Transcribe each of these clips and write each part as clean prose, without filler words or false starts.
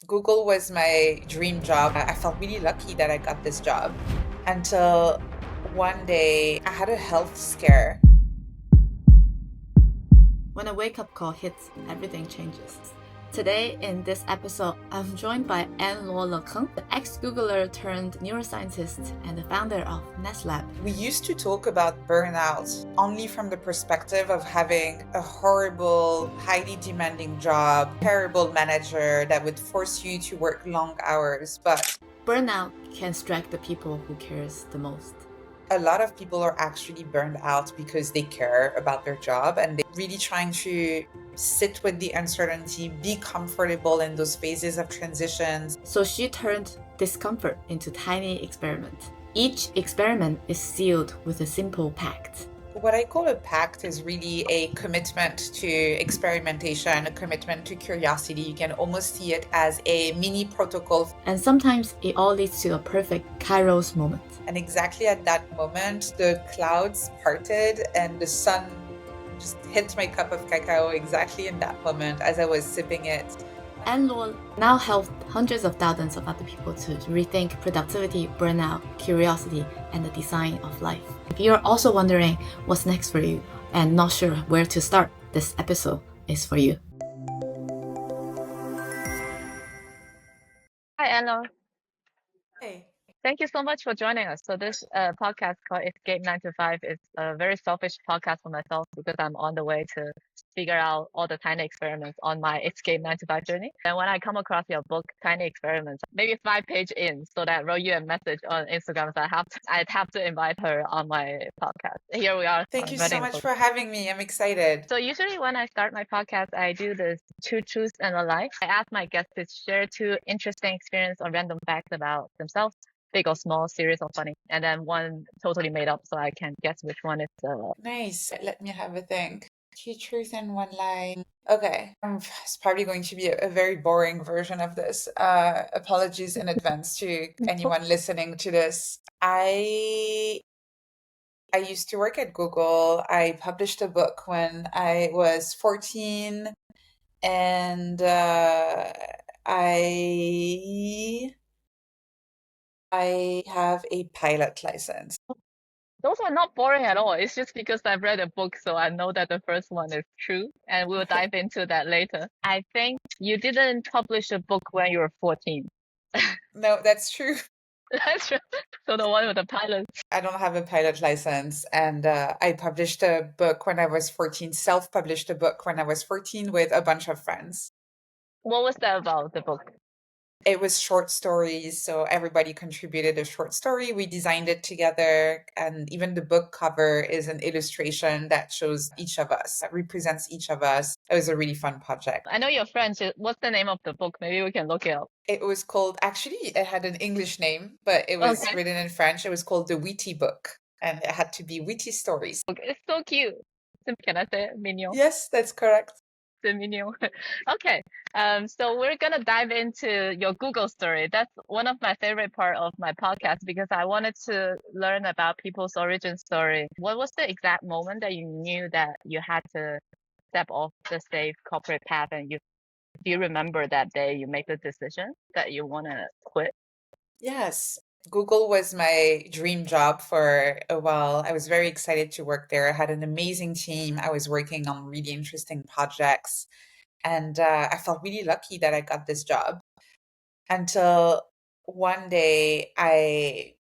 Google was my dream job. I felt really lucky that I got this job until one day I had a health scare. When a wake-up call hits, everything changes. Today, in this episode, I'm joined by Anne-Laure Le Cunff, the ex-Googler turned neuroscientist and the founder of Ness Labs. We used to talk about burnout only from the perspective of having a horrible, highly demanding job, terrible manager that would force you to work long hours. But burnout can strike the people who cares the most. A lot of people are actually burned out because they care about their job and they're really trying to sit with the uncertainty, be comfortable in those phases of transitions. So she turned discomfort into tiny experiments. Each experiment is sealed with a simple pact. What I call a pact is really a commitment to experimentation, a commitment to curiosity. You can almost see it as a mini protocol. And sometimes it all leads to a perfect Kairos moment. And exactly at that moment, the clouds parted and the sun just hit my cup of cacao exactly in that moment as I was sipping it. Anne-Laure now helps hundreds of thousands of other people to rethink productivity, burnout, curiosity, and the design of life. If you're also wondering what's next for you and not sure where to start, this episode is for you. Hi, Anna. Hey. Thank you so much for joining us. So this podcast called Escape 9 to 5 is a very selfish podcast for myself because I'm on the way to figure out all the tiny experiments on my Escape 9 to 5 journey. And when I come across your book, Tiny Experiments, maybe 5 page in, so that I wrote you a message on Instagram. So I'd have to invite her on my podcast. Here we are. Thank you so much for having me. I'm excited. So usually when I start my podcast, I do this 2 truths and a lie. I ask my guests to share 2 interesting experience or random facts about themselves, big or small, serious or funny, and then 1 totally made up so I can guess which one is Nice. Let me have a think. 2 truths and 1 lie. Okay. It's probably going to be a very boring version of this. Apologies in advance to anyone listening to this. I used to work at Google. I published a book when I was 14 and I have a pilot license. Those are not boring at all. It's just because I've read a book, so I know that the first one is true, and we'll dive into that later. I think you didn't publish a book when you were 14. No, that's true. That's true. So the one with the pilot. I don't have a pilot license, and I published a book when I was 14, self-published a book when I was 14 with a bunch of friends. What was that about, the book? It was short stories, so everybody contributed a short story. We designed it together, and even the book cover is an illustration that shows each of us, that represents each of us. It was a really fun project. I know you're French. What's the name of the book? Maybe we can look it up. It was called, actually, it had an English name, but it was written in French. It was called The Witty Book, and it had to be witty stories. It's so cute. Can I say it? Mignon? Yes, that's correct. Mignon. Okay. So we're gonna dive into your Google story. That's one of my favorite part of my podcast because I wanted to learn about people's origin story. What was the exact moment that you knew that you had to step off the safe corporate path, and do you remember that day you made the decision that you want to quit? Yes. Google was my dream job for a while. I was very excited to work there. I had an amazing team. I was working on really interesting projects. And I felt really lucky that I got this job until one day I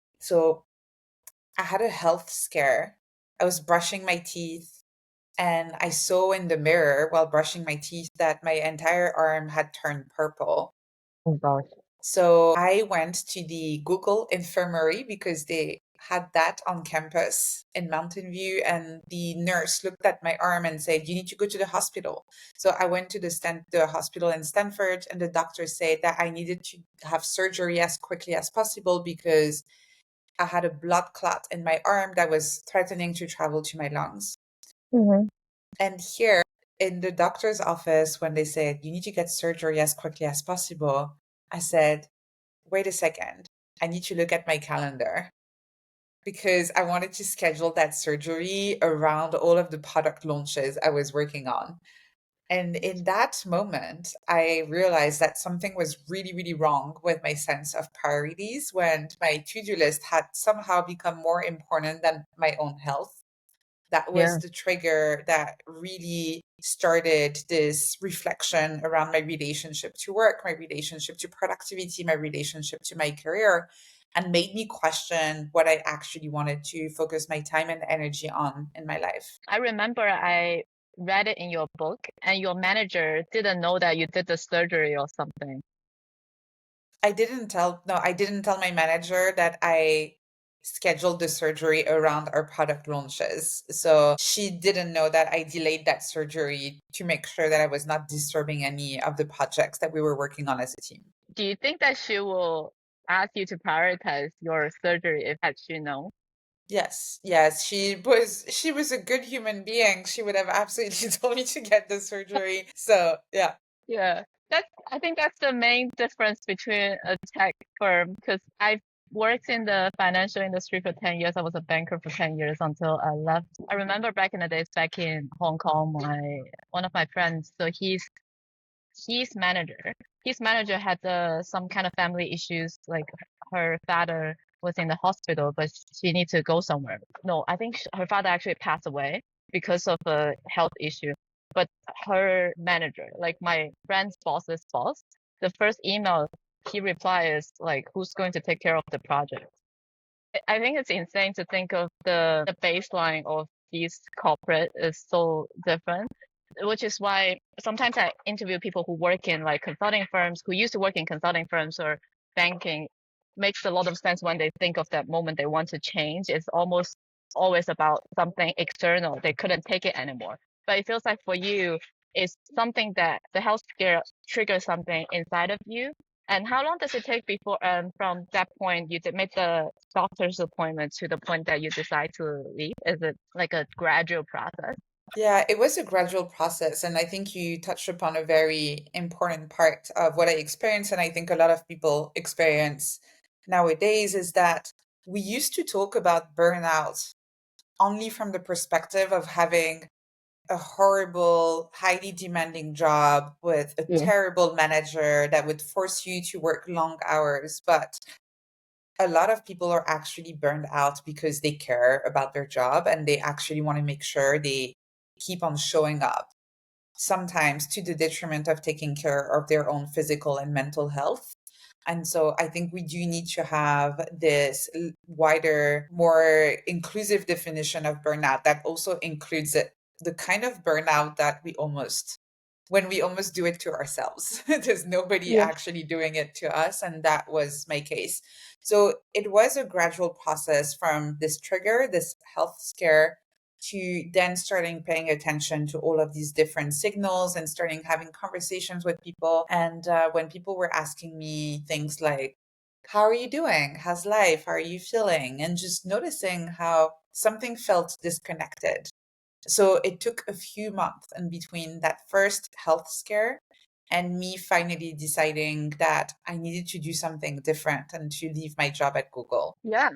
had a health scare. I was brushing my teeth and I saw in the mirror while brushing my teeth that my entire arm had turned purple. Oh gosh. So I went to the Google infirmary because they had that on campus in Mountain View, and the nurse looked at my arm and said, "You need to go to the hospital." So I went to the hospital in Stanford, and the doctor said that I needed to have surgery as quickly as possible because I had a blood clot in my arm that was threatening to travel to my lungs. Mm-hmm. And here in the doctor's office, when they said, "You need to get surgery as quickly as possible," I said, "Wait a second, I need to look at my calendar," because I wanted to schedule that surgery around all of the product launches I was working on. And in that moment, I realized that something was really, really wrong with my sense of priorities when my to-do list had somehow become more important than my own health. That was Yeah. the trigger that really started this reflection around my relationship to work, my relationship to productivity, my relationship to my career, and made me question what I actually wanted to focus my time and energy on in my life. I remember I read it in your book, and your manager didn't know that you did the surgery or something. I didn't tell my manager that I scheduled the surgery around our product launches. So she didn't know that I delayed that surgery to make sure that I was not disturbing any of the projects that we were working on as a team. Do you think that she will ask you to prioritize your surgery if had she known? Yes, yes, she was a good human being. She would have absolutely told me to get the surgery. So, yeah. Yeah, I think that's the main difference between a tech firm, because I've worked in the financial industry for 10 years. I was a banker for 10 years until I left. I remember back in the days back in Hong Kong, my one of my friends, so his manager. His manager had some kind of family issues, like her father was in the hospital, but she needs to go somewhere. No, I think her father actually passed away because of a health issue. But her manager, like my friend's boss's boss, the first email he replies like, "Who's going to take care of the project?" I think it's insane to think of the baseline of these corporate is so different, which is why sometimes I interview people who work in like consulting firms, who used to work in consulting firms or banking. Makes a lot of sense when they think of that moment they want to change. It's almost always about something external. They couldn't take it anymore. But it feels like for you, it's something that the health scare triggers something inside of you. And how long does it take before, from that point you did make the doctor's appointment to the point that you decide to leave? Is it like a gradual process? Yeah, it was a gradual process. And I think you touched upon a very important part of what I experienced. And I think a lot of people experience nowadays is that we used to talk about burnout only from the perspective of having a horrible, highly demanding job with a Yeah. terrible manager that would force you to work long hours. But a lot of people are actually burned out because they care about their job and they actually want to make sure they keep on showing up, sometimes to the detriment of taking care of their own physical and mental health. And so I think we do need to have this wider, more inclusive definition of burnout that also includes the kind of burnout that when we almost do it to ourselves. There's nobody Yeah. actually doing it to us. And that was my case. So it was a gradual process from this trigger, this health scare, to then starting paying attention to all of these different signals and starting having conversations with people. And when people were asking me things like, how are you doing? How's life? How are you feeling? And just noticing how something felt disconnected. So it took a few months in between that first health scare and me finally deciding that I needed to do something different and to leave my job at Google. Yeah.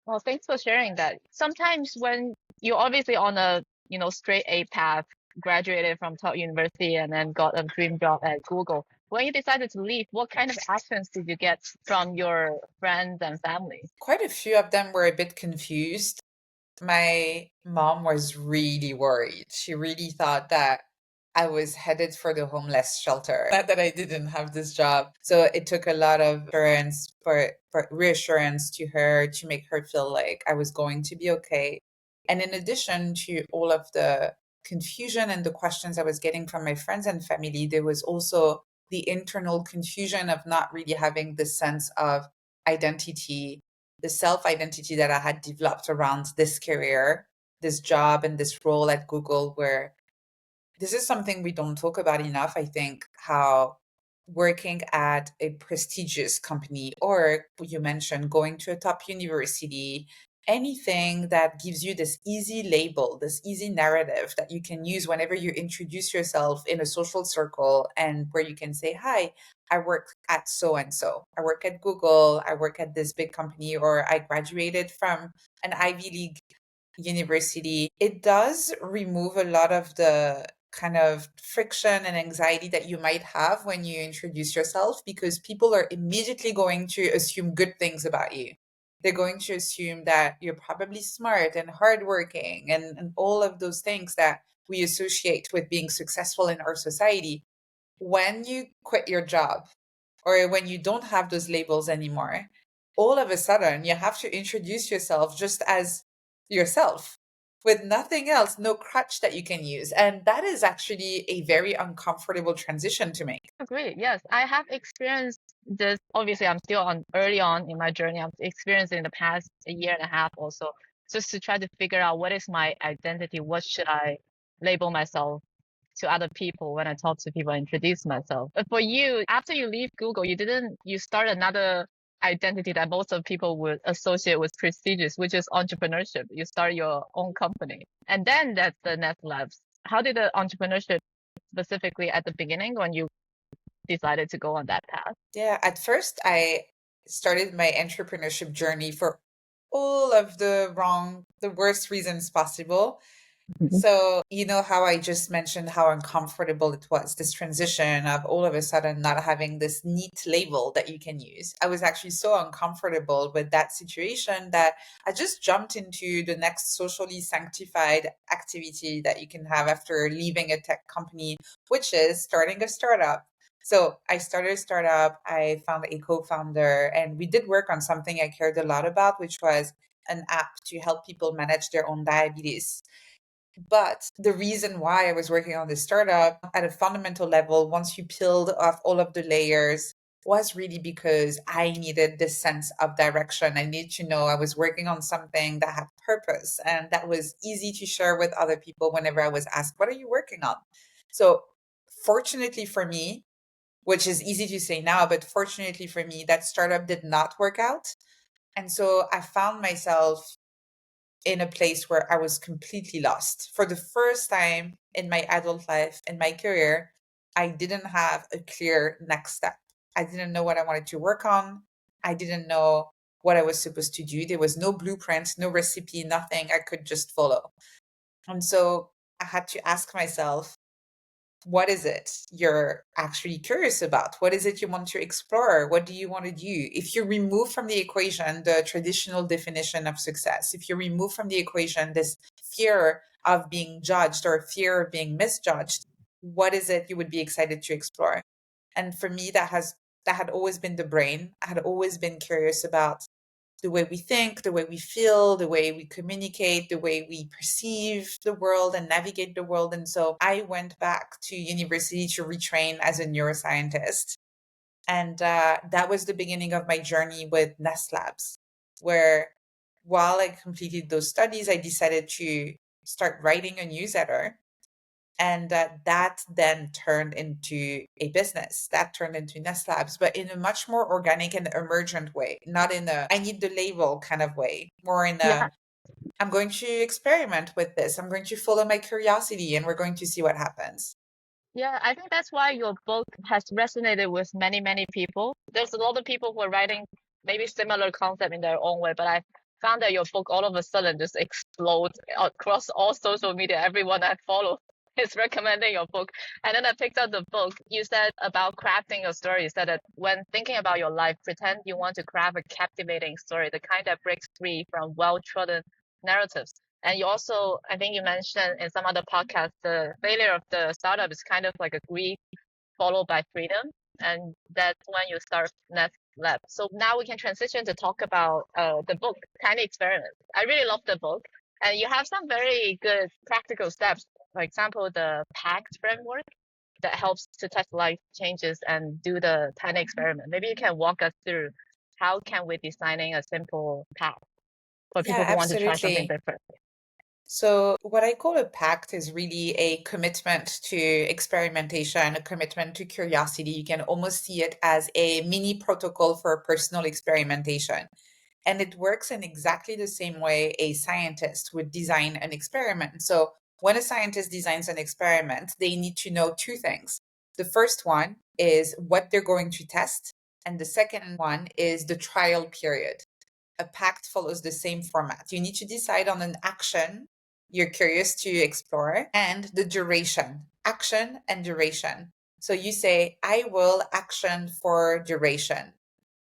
Well, thanks for sharing that. Sometimes when you're obviously on a, straight A path, graduated from top university and then got a dream job at Google, when you decided to leave, what kind of actions did you get from your friends and family? Quite a few of them were a bit confused. My mom was really worried. She really thought that I was headed for the homeless shelter, not that I didn't have this job. So it took a lot of for reassurance to her to make her feel like I was going to be okay. And in addition to all of the confusion and the questions I was getting from my friends and family, there was also the internal confusion of not really having the sense of identity, the self identity that I had developed around this career, this job, and this role at Google, where this is something we don't talk about enough. I think how working at a prestigious company, or you mentioned going to a top university, anything that gives you this easy label, this easy narrative that you can use whenever you introduce yourself in a social circle and where you can say, hi, I work at so and so. I work at Google. I work at this big company, or I graduated from an Ivy League university. It does remove a lot of the kind of friction and anxiety that you might have when you introduce yourself, because people are immediately going to assume good things about you. They're going to assume that you're probably smart and hardworking and all of those things that we associate with being successful in our society. When you quit your job or when you don't have those labels anymore, all of a sudden you have to introduce yourself just as yourself with nothing else, no crutch that you can use. And that is actually a very uncomfortable transition to make. Agree. Yes, I have experienced this. Obviously, I'm still on early on in my journey. I've experienced it in the past a year and a half also, just to try to figure out what is my identity, what should I label myself to other people when I talk to people, introduce myself. But for you, after you leave Google, you start another identity that most of people would associate with prestigious, which is entrepreneurship. You start your own company. And then that's the Ness Labs. How did the entrepreneurship specifically at the beginning when you decided to go on that path? Yeah, at first I started my entrepreneurship journey for all of the worst reasons possible. Mhm. So, you know how I just mentioned how uncomfortable it was, this transition of all of a sudden not having this neat label that you can use. I was actually so uncomfortable with that situation that I just jumped into the next socially sanctified activity that you can have after leaving a tech company, which is starting a startup. So I started a startup, I found a co-founder, and we did work on something I cared a lot about, which was an app to help people manage their own diabetes. But the reason why I was working on this startup at a fundamental level, once you peeled off all of the layers, was really because I needed this sense of direction. I needed to know I was working on something that had purpose and that was easy to share with other people whenever I was asked, "What are you working on?" So, fortunately for me, which is easy to say now, but fortunately for me, that startup did not work out. And so I found myself in a place where I was completely lost. For the first time in my adult life, in my career, I didn't have a clear next step. I didn't know what I wanted to work on. I didn't know what I was supposed to do. There was no blueprint, no recipe, nothing I could just follow. And so I had to ask myself, what is it you're actually curious about? What is it you want to explore? What do you want to do? If you remove from the equation the traditional definition of success, if you remove from the equation this fear of being judged or fear of being misjudged, what is it you would be excited to explore? And for me, that had always been the brain. I had always been curious about the way we think, the way we feel, the way we communicate, the way we perceive the world and navigate the world. And so I went back to university to retrain as a neuroscientist. And that was the beginning of my journey with Ness Labs, where while I completed those studies, I decided to start writing a newsletter. And that then turned into a business. That turned into Ness Labs, but in a much more organic and emergent way, not in a I need the label kind of way, more in a Yeah, I'm going to experiment with this. I'm going to follow my curiosity and we're going to see what happens. yeah, I think that's why your book has resonated with many, many people. There's a lot of people who are writing maybe similar concept in their own way, but I found that your book all of a sudden just explodes across all social media. Everyone I follow is recommending your book. And then I picked up the book. You said about crafting your story. You said that when thinking about your life, pretend you want to craft a captivating story, the kind that breaks free from well-trodden narratives. And you also, I think you mentioned in some other podcast, the failure of the startup is kind of like a grief followed by freedom. And that's when you start Nest Lab. So now we can transition to talk about the book, Tiny Experiments. I really love the book. And you have some very good practical steps. For example, the PACT framework that helps to test life changes and do the tiny experiment. Maybe you can walk us through how can we designing a simple path for Yeah, people who want to try something absolutely. different. So, what I call a pact is really a commitment to experimentation, a commitment to curiosity. You can almost see it as a mini protocol for personal experimentation. And it works in exactly the same way a scientist would design an experiment. So, when a scientist designs an experiment, they need to know two things. The first one is what they're going to test, and the second one is the trial period. A pact follows the same format. You need to decide on an action you're curious to explore, and the duration, action and duration. So you say, I will action for duration.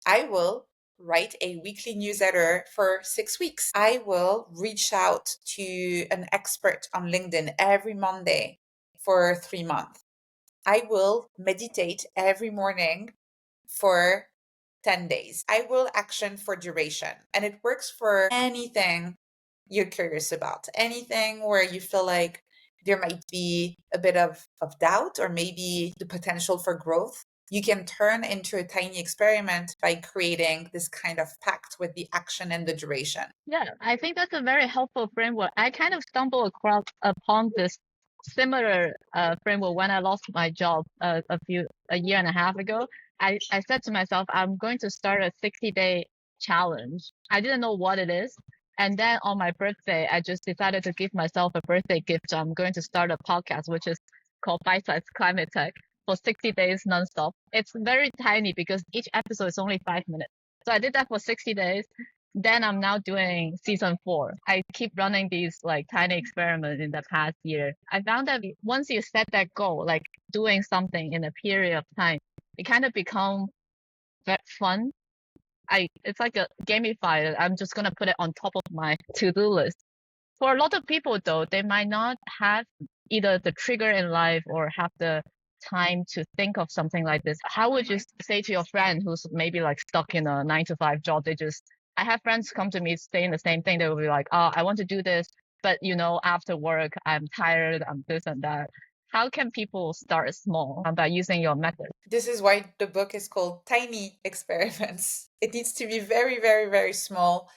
I will write a weekly newsletter for 6 weeks. I will reach out to an expert on LinkedIn every Monday for 3 months. I will meditate every morning for 10 days. I will action for duration. And it works for anything you're curious about, anything where you feel like there might be a bit of doubt or maybe the potential for growth. You can turn into a tiny experiment by creating this kind of pact with the action and the duration. Yeah, I think that's a very helpful framework. I kind of stumbled across upon this similar framework when I lost my job a year and a half ago. I said to myself, I'm going to start a 60-day challenge. I didn't know what it is. And then on my birthday, I just decided to give myself a birthday gift. I'm going to start a podcast, which is called Bite Size Climate Tech, for 60 days nonstop. It's very tiny because each episode is only 5 minutes. So I did that for 60 days. Then I'm now doing season 4. I keep running these like tiny experiments in the past year. I found that once you set that goal, like doing something in a period of time, it kind of becomes fun. It's like a gamified. I'm just gonna put it on top of my to-do list. For a lot of people though, they might not have either the trigger in life or have the time to think of something like this. How would you say to your friend who's maybe like stuck in a 9 to 5 job? I have friends come to me saying the same thing. They will be like, oh, I want to do this, but after work, I'm tired, I'm this and that. How can people start small by using your method? This is why the book is called Tiny Experiments. It needs to be very, very, very small.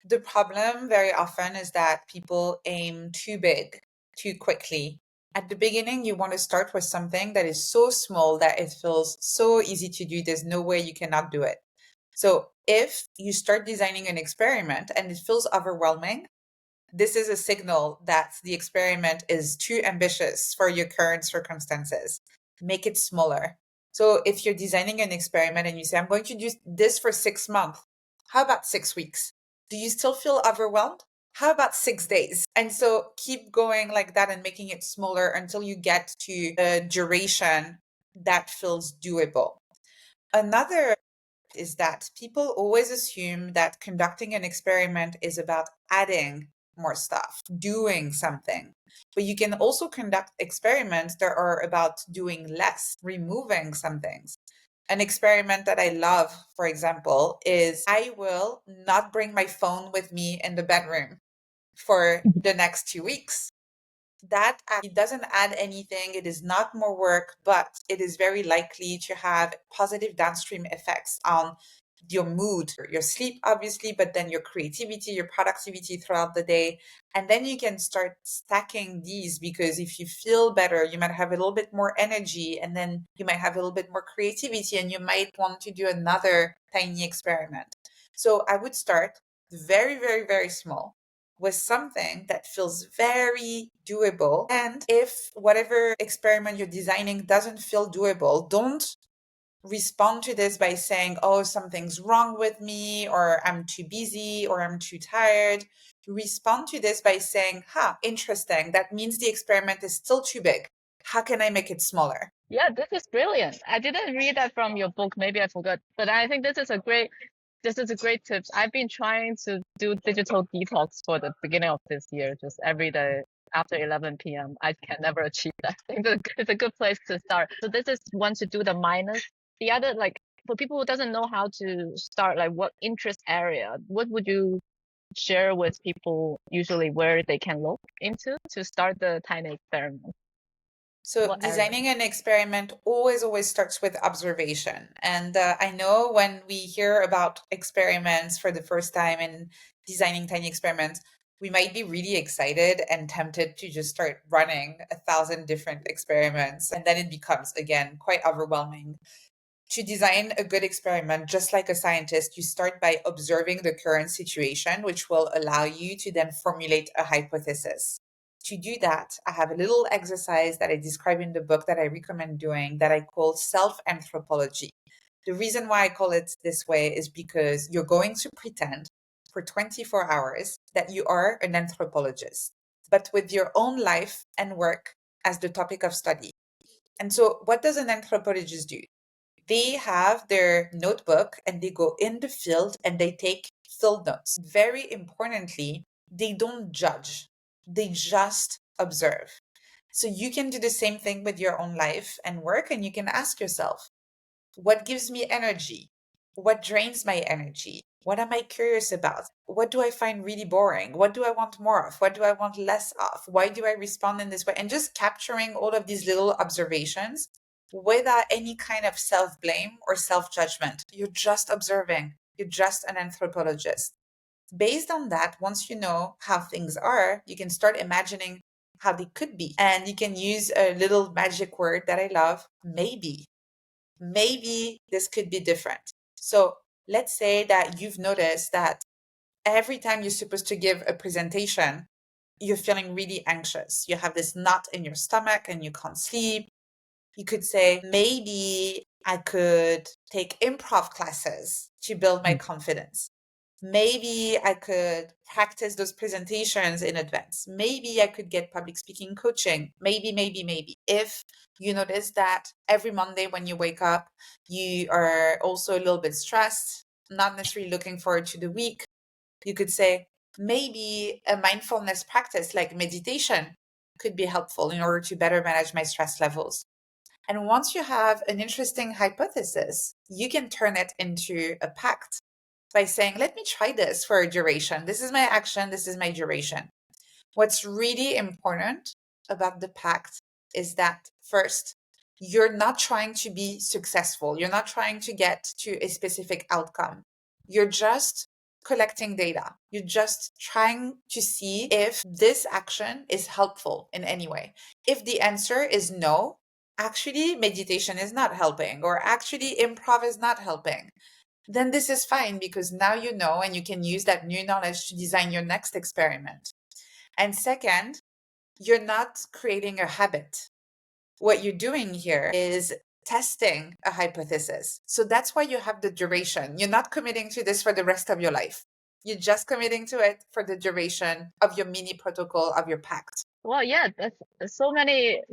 The problem very often is that people aim too big, too quickly. At the beginning, you want to start with something that is so small that it feels so easy to do. There's no way you cannot do it. So if you start designing an experiment and it feels overwhelming, this is a signal that the experiment is too ambitious for your current circumstances. Make it smaller. So if you're designing an experiment and you say, I'm going to do this for 6 months, how about 6 weeks? Do you still feel overwhelmed? How about 6 days? And so keep going like that and making it smaller until you get to a duration that feels doable. Another is that people always assume that conducting an experiment is about adding more stuff, doing something. But you can also conduct experiments that are about doing less, removing some things. An experiment that I love, for example, is I will not bring my phone with me in the bedroom for the next 2 weeks. That it doesn't add anything. It is not more work, but it is very likely to have positive downstream effects on your mood, your sleep, obviously, but then your creativity, your productivity throughout the day. And then you can start stacking these because if you feel better, you might have a little bit more energy and then you might have a little bit more creativity and you might want to do another tiny experiment. So I would start very, very, very small with something that feels very doable. And if whatever experiment you're designing doesn't feel doable, don't respond to this by saying, oh, something's wrong with me, or I'm too busy, or I'm too tired. Respond to this by saying, interesting. That means the experiment is still too big. How can I make it smaller? Yeah, this is brilliant. I didn't read that from your book. Maybe I forgot, but I think this is a great tips. I've been trying to do digital detox for the beginning of this year, just every day after 11 p.m. I can never achieve that. I think it's a good place to start. So this is one to do the minus. The other, like for people who doesn't know how to start, like what interest area, what would you share with people usually where they can look into to start the tiny experiment? So What area? designing an experiment always starts with observation. And I know when we hear about experiments for the first time and designing tiny experiments, we might be really excited and tempted to just start running 1,000 different experiments. And then it becomes, again, quite overwhelming. To design a good experiment, just like a scientist, you start by observing the current situation, which will allow you to then formulate a hypothesis. To do that, I have a little exercise that I describe in the book that I recommend doing that I call self-anthropology. The reason why I call it this way is because you're going to pretend for 24 hours that you are an anthropologist. but with your own life and work as the topic of study. And so what does an anthropologist do? They have their notebook and they go in the field and they take field notes. Very importantly, they don't judge, they just observe. So you can do the same thing with your own life and work, and you can ask yourself, what gives me energy? What drains my energy? What am I curious about? What do I find really boring? What do I want more of? What do I want less of? Why do I respond in this way? And just capturing all of these little observations without any kind of self blame or self judgment. You're just observing, you're just an anthropologist. Based on that, once you know how things are, you can start imagining how they could be. And you can use a little magic word that I love, maybe. Maybe this could be different. So let's say that you've noticed that every time you're supposed to give a presentation, you're feeling really anxious. You have this knot in your stomach and you can't sleep. You could say, maybe I could take improv classes to build my confidence. Maybe I could practice those presentations in advance. Maybe I could get public speaking coaching. Maybe. If you notice that every Monday when you wake up, you are also a little bit stressed, not necessarily looking forward to the week, you could say, maybe a mindfulness practice like meditation could be helpful in order to better manage my stress levels. And once you have an interesting hypothesis, you can turn it into a pact by saying, let me try this for a duration. This is my action, this is my duration. What's really important about the pact is that first, you're not trying to be successful. You're not trying to get to a specific outcome. You're just collecting data. You're just trying to see if this action is helpful in any way. If the answer is no, actually meditation is not helping, or actually improv is not helping, then this is fine, because now you know and you can use that new knowledge to design your next experiment. And second, you're not creating a habit. What you're doing here is testing a hypothesis. So that's why you have the duration. You're not committing to this for the rest of your life. You're just committing to it for the duration of your mini protocol of your pact. Well, yeah, that's so many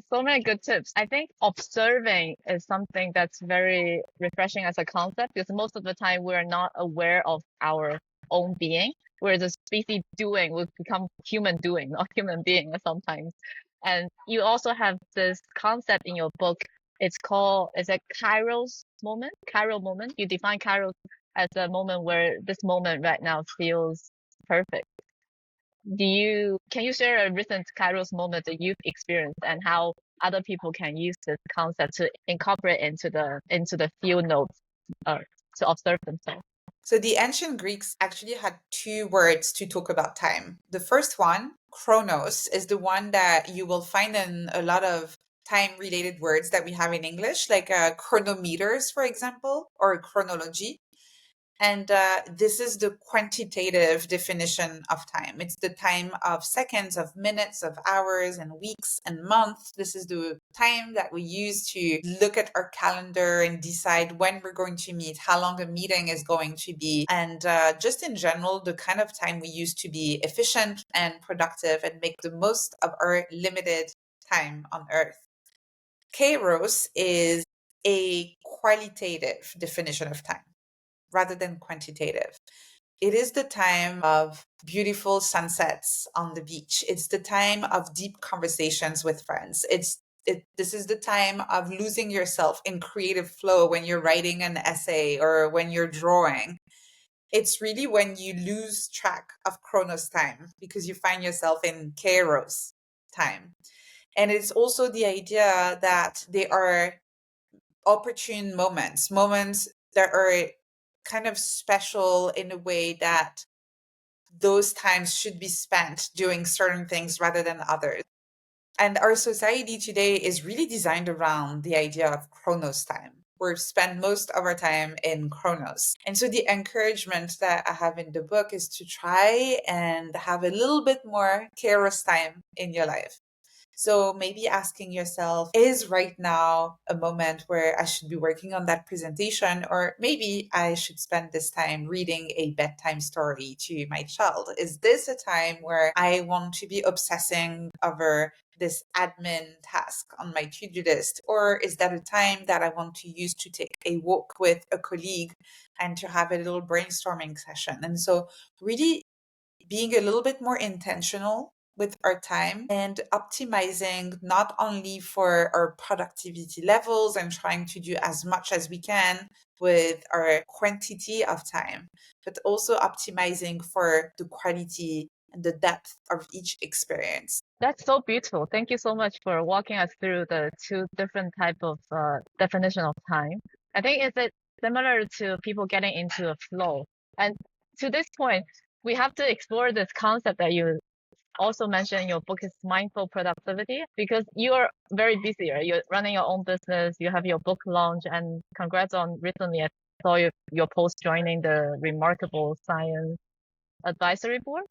good tips. I think observing is something that's very refreshing as a concept, because most of the time we're not aware of our own being. We're the species doing, we become human doing, not human being sometimes. And you also have this concept in your book. It's called, is it Kairos moment? Kairos moment. You define Kairos as a moment where this moment right now feels perfect. Can you share a recent Kairos moment that you've experienced, and how other people can use this concept to incorporate into the field notes, to observe themselves? So the ancient Greeks actually had two words to talk about time. The first one, chronos, is the one that you will find in a lot of time-related words that we have in English, like chronometers, for example, or chronology. And this is the quantitative definition of time. It's the time of seconds, of minutes, of hours, and weeks and months. This is the time that we use to look at our calendar and decide when we're going to meet, how long a meeting is going to be, and just in general, the kind of time we use to be efficient and productive and make the most of our limited time on Earth. Kairos is a qualitative definition of time rather than quantitative. It is the time of beautiful sunsets on the beach. It's the time of deep conversations with friends. This is the time of losing yourself in creative flow when you're writing an essay or when you're drawing. It's really when you lose track of Chronos time because you find yourself in Kairos time. And it's also the idea that they are opportune moments that are kind of special in a way that those times should be spent doing certain things rather than others. And our society today is really designed around the idea of chronos time. We spend most of our time in chronos. And so the encouragement that I have in the book is to try and have a little bit more kairos time in your life. So maybe asking yourself, is right now a moment where I should be working on that presentation? Or maybe I should spend this time reading a bedtime story to my child. Is this a time where I want to be obsessing over this admin task on my to-do list? Or is that a time that I want to use to take a walk with a colleague and to have a little brainstorming session? And so really being a little bit more intentional with our time and optimizing not only for our productivity levels and trying to do as much as we can with our quantity of time, but also optimizing for the quality and the depth of each experience. That's so beautiful. Thank you so much for walking us through the two different type of definition of time. I think it's similar to people getting into a flow. And to this point, we have to explore this concept that you also mentioned in your book is mindful productivity because you're very busy, right? You're running your own business, you have your book launch, and congrats on recently I saw your post joining the Remarkable Science Advisory Board.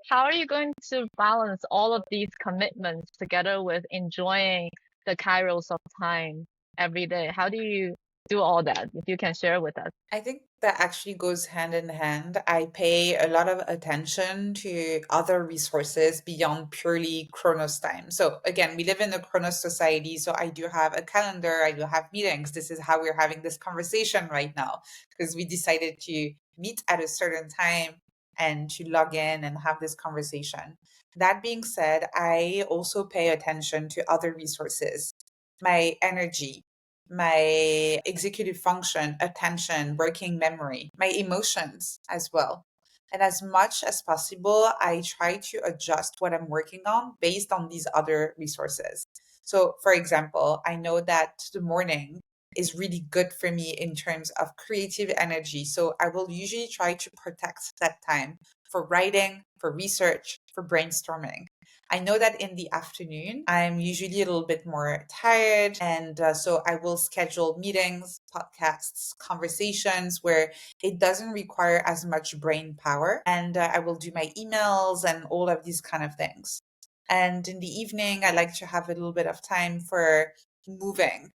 How are you going to balance all of these commitments together with enjoying the Kairos of time every day? How do you do all that? If you can share with us. I think that actually goes hand in hand. I pay a lot of attention to other resources beyond purely Chronos time. So again, we live in a Chronos society. So I do have a calendar, I do have meetings. This is how we're having this conversation right now, because we decided to meet at a certain time and to log in and have this conversation. That being said, I also pay attention to other resources, my energy, my executive function, attention, working memory, my emotions as well. And as much as possible, I try to adjust what I'm working on based on these other resources. So, for example, I know that the morning is really good for me in terms of creative energy. So, I will usually try to protect that time for writing, for research, for brainstorming. I know that in the afternoon, I'm usually a little bit more tired. And so I will schedule meetings, podcasts, conversations where it doesn't require as much brain power. And I will do my emails and all of these kind of things. And in the evening, I like to have a little bit of time for moving.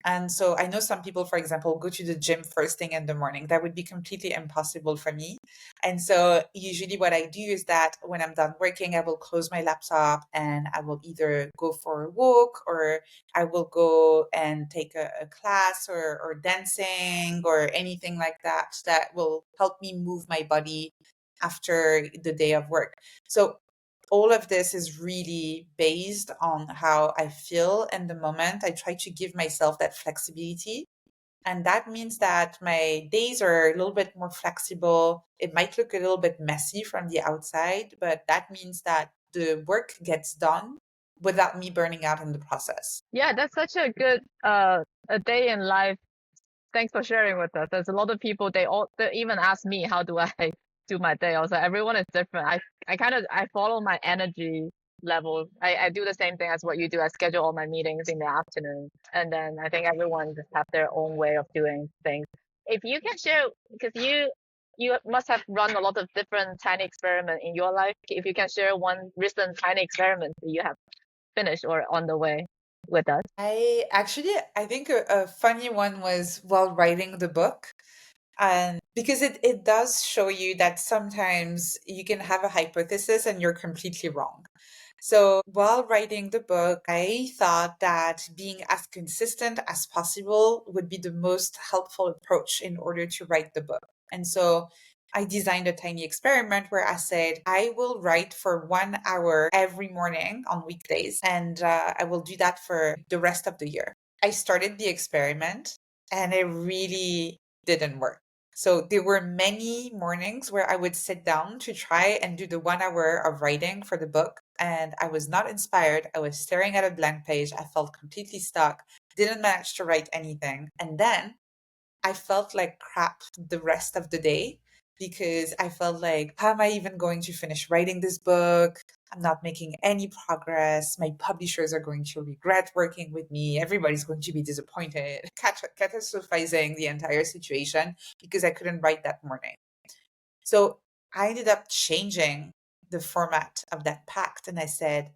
And so I know some people, for example, go to the gym first thing in the morning. That would be completely impossible for me. And so usually what I do is that when I'm done working, I will close my laptop and I will either go for a walk or I will go and take a class or dancing or anything like that that will help me move my body after the day of work. So all of this is really based on how I feel in the moment. I try to give myself that flexibility. And that means that my days are a little bit more flexible. It might look a little bit messy from the outside, but that means that the work gets done without me burning out in the process. Yeah, that's such a good a day in life. Thanks for sharing with us. There's a lot of people they even ask me how do I do my day. Also, everyone is different. I follow my energy level. I do the same thing as what you do. I schedule all my meetings in the afternoon, and then I think everyone just have their own way of doing things. If you can share, because you must have run a lot of different tiny experiment in your life. If you can share one recent tiny experiment that you have finished or on the way with us. I think a funny one was while writing the book. And because it does show you that sometimes you can have a hypothesis and you're completely wrong. So while writing the book, I thought that being as consistent as possible would be the most helpful approach in order to write the book. And so I designed a tiny experiment where I said, I will write for 1 hour every morning on weekdays, and I will do that for the rest of the year. I started the experiment and it really didn't work. So there were many mornings where I would sit down to try and do the 1 hour of writing for the book, and I was not inspired. I was staring at a blank page. I felt completely stuck, didn't manage to write anything. And then I felt like crap the rest of the day because I felt like, how am I even going to finish writing this book? I'm not making any progress. My publishers are going to regret working with me. Everybody's going to be disappointed, catastrophizing the entire situation because I couldn't write that morning. So I ended up changing the format of that pact and I said,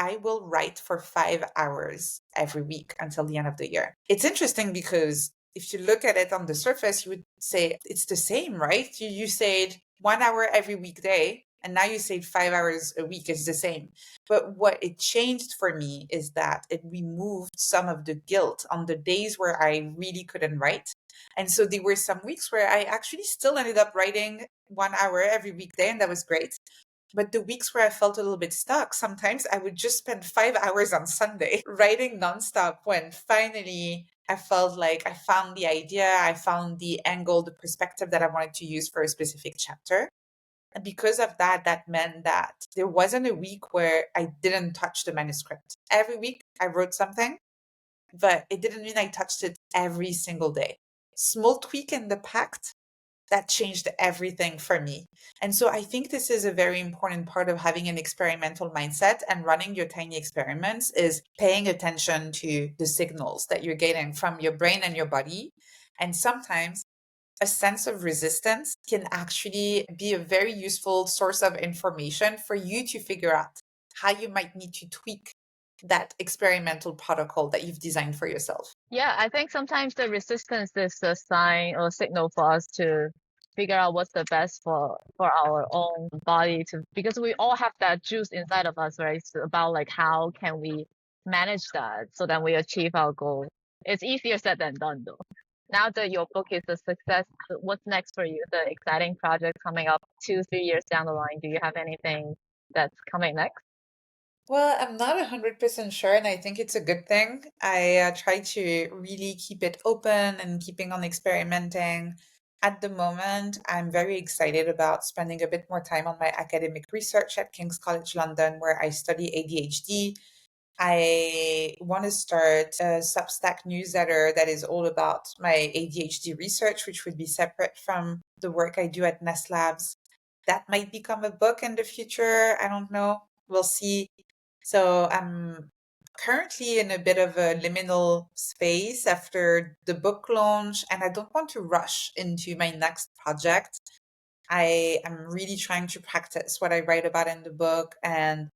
I will write for 5 hours every week until the end of the year. It's interesting because if you look at it on the surface, you would say it's the same, right? You said 1 hour every weekday, and now you say 5 hours a week is the same. But what it changed for me is that it removed some of the guilt on the days where I really couldn't write. And so there were some weeks where I actually still ended up writing 1 hour every weekday, and that was great. But the weeks where I felt a little bit stuck, sometimes I would just spend 5 hours on Sunday writing nonstop when finally I felt like I found the idea, I found the angle, the perspective that I wanted to use for a specific chapter. And because of that, that meant that there wasn't a week where I didn't touch the manuscript. Every week I wrote something, but it didn't mean I touched it every single day. Small tweak in the PACT that changed everything for me. And so I think this is a very important part of having an experimental mindset and running your tiny experiments is paying attention to the signals that you're getting from your brain and your body. And sometimes a sense of resistance can actually be a very useful source of information for you to figure out how you might need to tweak that experimental protocol that you've designed for yourself. Yeah, I think sometimes the resistance is a sign or signal for us to figure out what's the best for our own body to because we all have that juice inside of us, right? It's about like how can we manage that so that we achieve our goal. It's easier said than done though. Now that your book is a success, what's next for you? The exciting project coming up 2, 3 years down the line. Do you have anything that's coming next? Well, I'm not 100% sure, and I think it's a good thing. I try to really keep it open and keeping on experimenting. At the moment, I'm very excited about spending a bit more time on my academic research at King's College London, where I study ADHD. I want to start a Substack newsletter that is all about my ADHD research, which would be separate from the work I do at Ness Labs. That might become a book in the future. I don't know. We'll see. So I'm currently in a bit of a liminal space after the book launch, and I don't want to rush into my next project. I am really trying to practice what I write about in the book and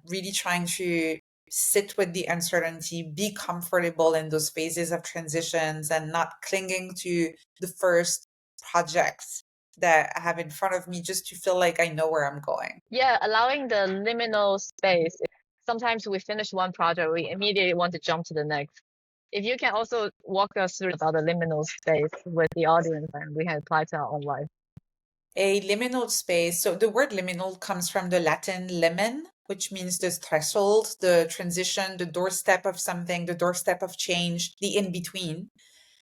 really trying to sit with the uncertainty, be comfortable in those phases of transitions and not clinging to the first projects that I have in front of me just to feel like I know where I'm going. Yeah, allowing the liminal space. Sometimes we finish one project, we immediately want to jump to the next. If you can also walk us through about the liminal space with the audience and we can apply to our own life. A liminal space. So the word liminal comes from the Latin limen, which means the threshold, the transition, the doorstep of something, the doorstep of change, the in between.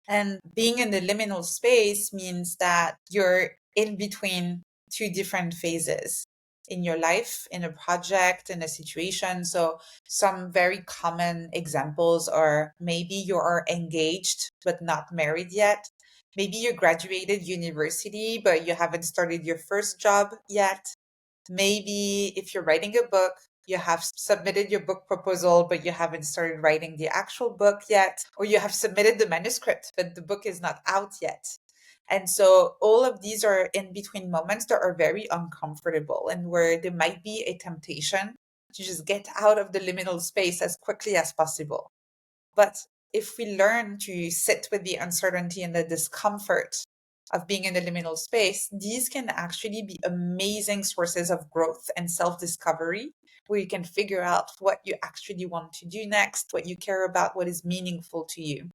And being in the liminal space means that you're in between two different phases in your life, in a project, in a situation. So some very common examples are maybe you are engaged but not married yet. Maybe you graduated university, but you haven't started your first job yet. Maybe if you're writing a book, you have submitted your book proposal, but you haven't started writing the actual book yet, or you have submitted the manuscript, but the book is not out yet. And so all of these are in between moments that are very uncomfortable and where there might be a temptation to just get out of the liminal space as quickly as possible. But if we learn to sit with the uncertainty and the discomfort of being in the liminal space, these can actually be amazing sources of growth and self discovery, where you can figure out what you actually want to do next, what you care about, what is meaningful to you.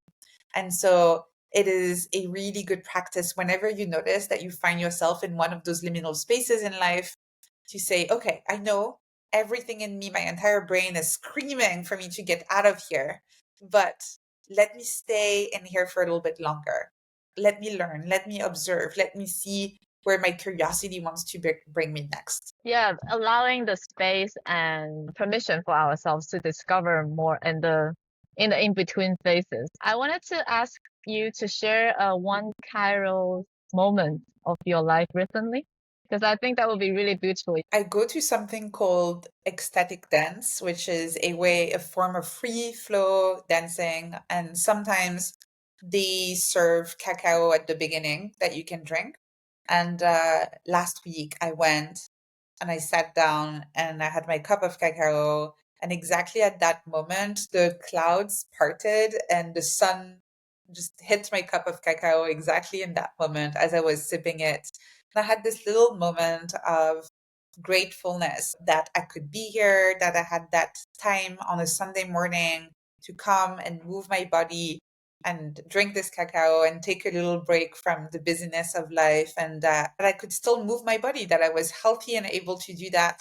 And so it is a really good practice whenever you notice that you find yourself in one of those liminal spaces in life to say, okay, I know everything in me, my entire brain is screaming for me to get out of here, but let me stay in here for a little bit longer. Let me learn, let me observe, let me see where my curiosity wants to bring me next. Yeah, allowing the space and permission for ourselves to discover more in the in-between phases. I wanted to ask you to share one Kairos moment of your life recently, because I think that would be really beautiful. I go to something called ecstatic dance, which is a form of free flow dancing. And sometimes they serve cacao at the beginning that you can drink. And last week I went and I sat down and I had my cup of cacao And exactly at that moment, the clouds parted and the sun just hit my cup of cacao exactly in that moment as I was sipping it. And I had this little moment of gratefulness that I could be here, that I had that time on a Sunday morning to come and move my body and drink this cacao and take a little break from the busyness of life, and that I could still move my body, that I was healthy and able to do that.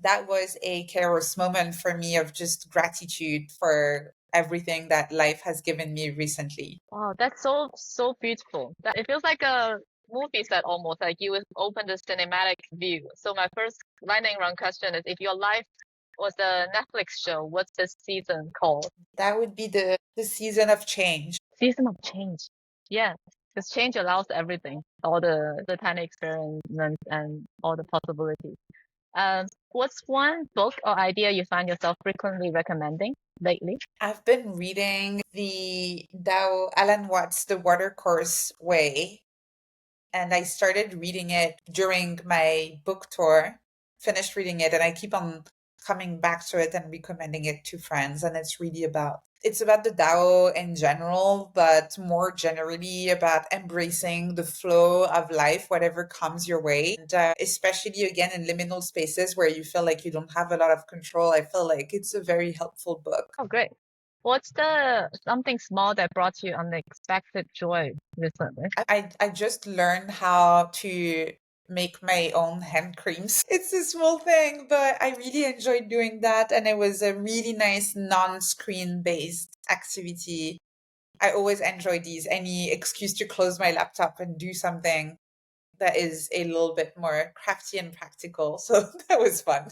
That was a Kairos moment for me of just gratitude for everything that life has given me recently. Wow, that's so beautiful. That it feels like a movie set almost, like you would open the cinematic view. So my first lightning round question is, if your life was a Netflix show, what's this season called? That would be the season of change. Season of change. Yeah, because change allows everything, all the tiny experiments and all the possibilities. What's one book or idea you find yourself frequently recommending lately? I've been reading the Alan Watts' The Watercourse Way, and I started reading it during my book tour, finished reading it, and I keep on coming back to it and recommending it to friends. And it's about the Tao in general, but more generally about embracing the flow of life, whatever comes your way. And especially again in liminal spaces where you feel like you don't have a lot of control, I feel like it's a very helpful book. Oh, great. What's the something small that brought you unexpected joy recently? I just learned how to make my own hand creams. It's a small thing, but I really enjoyed doing that. And it was a really nice non-screen based activity. I always enjoy these, any excuse to close my laptop and do something that is a little bit more crafty and practical. So that was fun.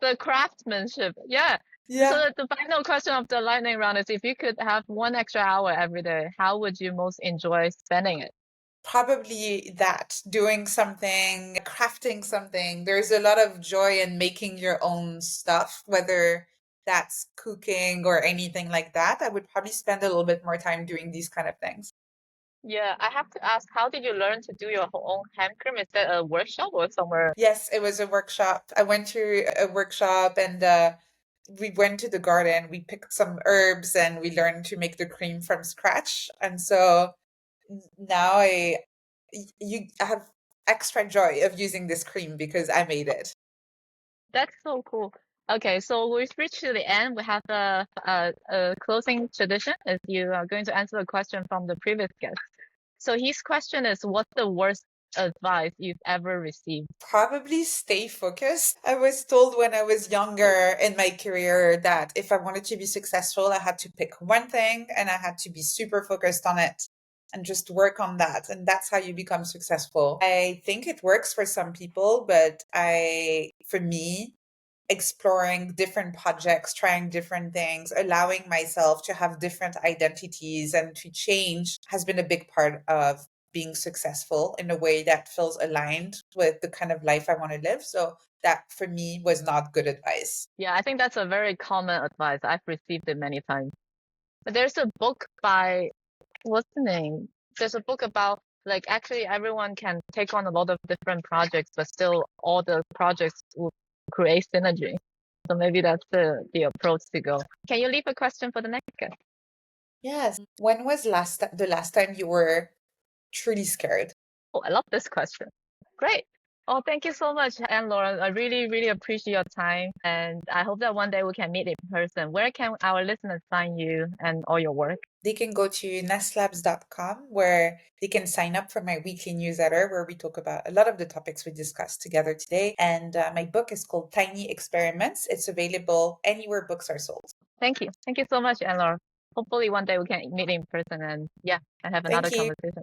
The craftsmanship. Yeah. Yeah. So the final question of the lightning round is, if you could have 1 extra hour every day, how would you most enjoy spending it? Probably that, doing something, crafting something. There's a lot of joy in making your own stuff, whether that's cooking or anything like that. I would probably spend a little bit more time doing these kind of things. Yeah, I have to ask, how did you learn to do your own hand cream? Is that a workshop or somewhere? Yes, it was a workshop. I went to a workshop and we went to the garden. We picked some herbs and we learned to make the cream from scratch. And so now you have extra joy of using this cream because I made it. That's so cool. Okay, so we've reached to the end. We have a closing tradition, as you are going to answer a question from the previous guest. So his question is, what's the worst advice you've ever received? Probably stay focused. I was told when I was younger in my career that if I wanted to be successful, I had to pick one thing and I had to be super focused on it and just work on that. And that's how you become successful. I think it works for some people, but for me, exploring different projects, trying different things, allowing myself to have different identities and to change has been a big part of being successful in a way that feels aligned with the kind of life I want to live. So that for me was not good advice. Yeah, I think that's a very common advice. I've received it many times. But there's a book by, what's the name? There's a book about, like, actually everyone can take on a lot of different projects, but still all the projects will create synergy. So maybe that's the approach to go. Can you leave a question for the next guest? Yes. When was the last time you were truly scared? Oh, I love this question. Great. Oh, thank you so much, Anne-Laure. I really, really appreciate your time. And I hope that one day we can meet in person. Where can our listeners find you and all your work? They can go to nesslabs.com where they can sign up for my weekly newsletter where we talk about a lot of the topics we discussed together today. And my book is called Tiny Experiments. It's available anywhere books are sold. Thank you. Thank you so much, Anne-Laure. Hopefully one day we can meet in person and have another Thank you. conversation.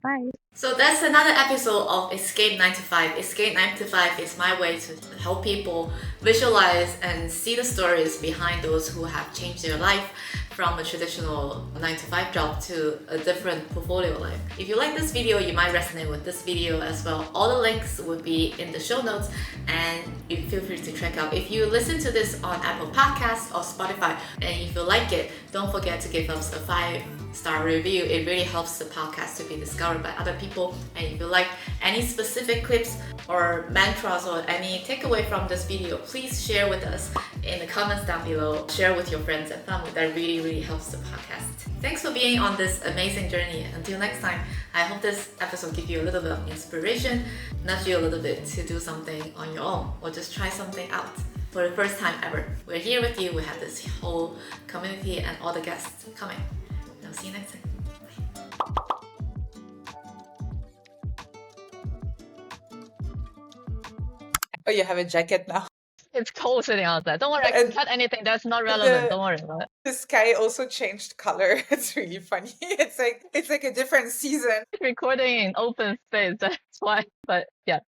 Bye. So that's another episode of Escape 9 to 5. Escape 9 to 5 is my way to help people visualize and see the stories behind those who have changed their life from a traditional 9 to 5 job to a different portfolio life. If you like this video, you might resonate with this video as well. All the links will be in the show notes and you feel free to check out. If you listen to this on Apple Podcasts or Spotify and if you like it, don't forget to give us a 5 5-star review. It really helps the podcast to be discovered by other people. And if you like any specific clips or mantras or any takeaway from this video, please share with us in the comments down below. Share with your friends and family. That really, really helps the podcast. Thanks for being on this amazing journey. Until next time, I hope this episode gives you a little bit of inspiration, nudge you a little bit to do something on your own or just try something out for the first time ever. We're here with you. We have this whole community and all the guests coming. I'll see you next time. Oh, you have a jacket now. It's cold sitting outside. Don't worry, I can cut anything that's not relevant. Don't worry about it. The sky also changed color. It's really funny. It's like a different season. Recording in open space, that's why. But yeah.